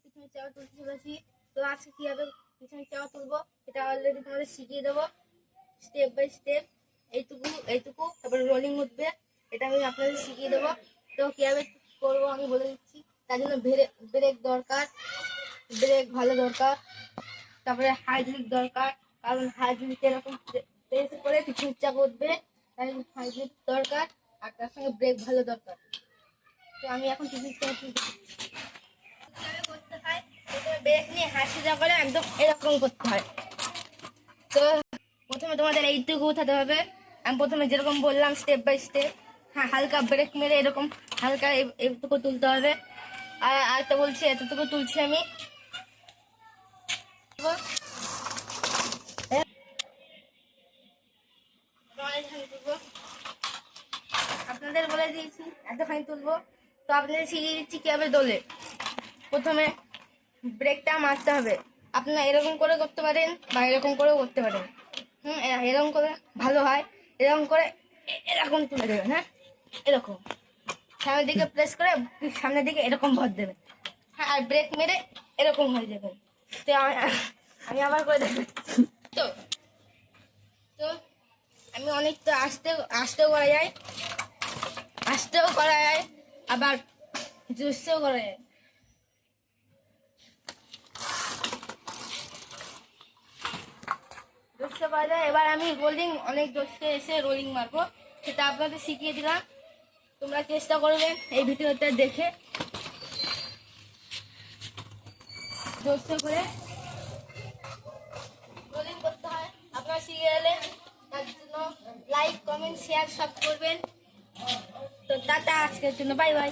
পিছনে চাওয়া তুলতে চলেছি। তো আজকে কিভাবে পিছনে চাওয়া তুলবো এটা অলরেডি তোমাদের শিখিয়ে দেবো স্টেপ বাই স্টেপ। এইটুকু এইটুকু তারপরে রোলিং উঠবে, এটা আমি আপনাদের শিখিয়ে দেবো। তো কিভাবে করবো আমি বলে দিচ্ছি। তার জন্য ব্রেক দরকার, ব্রেক ভালো দরকার, তারপরে হাইড্রোলিক দরকার, কারণ হাইড্রোলিক এরকম প্রেস করে পিছনের চাকা উঠবে, তাই হাইড্রোলিক দরকার। আর তার সঙ্গে ব্রেক ভালো দরকার। তো আমি এখন পিছনের চাকা তুলতে কিভাবে করতে হয়, প্রথমে ব্রেক নিয়ে হাসি যা করে একদম এরকম করতে হয়। তো প্রথমে তোমাদের এইটুকু উঠাতে হবে। আমি প্রথমে যেরকম বললাম স্টেপ বাই স্টেপ। হ্যাঁ, হালকা ব্রেক মেরে এরকম হালকা এইটুকু তুলতে হবে। আর আরেকটা বলছি, এতটুকু তুলছি আমি। আপনাদের বলে দিয়েছি এতখানি তুলবো। তো আপনাদের শিখিয়ে দিচ্ছি কিভাবে দোলে। প্রথমে ব্রেকটা মারতে হবে। আপনারা এরকম করে করতে পারেন বা এরকম করেও করতে পারেন। এরকম করে ভালো হয়। এরকম করে এরকম তুলে দেবেন। হ্যাঁ, এরকম সামনের দিকে প্রেস করে সামনের দিকে এরকম ভর দেবেন। হ্যাঁ, আর ব্রেক মেরে এরকম হয়ে যাবেন। তো আমি আবার করে দেবেন। তো তো আমি অনেকটা আস্তেও করা যায়, আস্তেও করা যায়, আবার জোরসেও করা যায়। জোরসে করা যায়। এবার আমি অনেক জোরসে এসে রোলিং মারবো, সেটা আপনাদের শিখিয়ে দিলাম। তোমরা চেষ্টা করবেন এই ভিডিওটা দেখে জোরসে করে রোলিং করতে হয়। আপনারা শিখে গেলে তার জন্য লাইক, কমেন্ট, শেয়ার সব করবেন। তো টাটা, আজকের জন্য বাই বাই।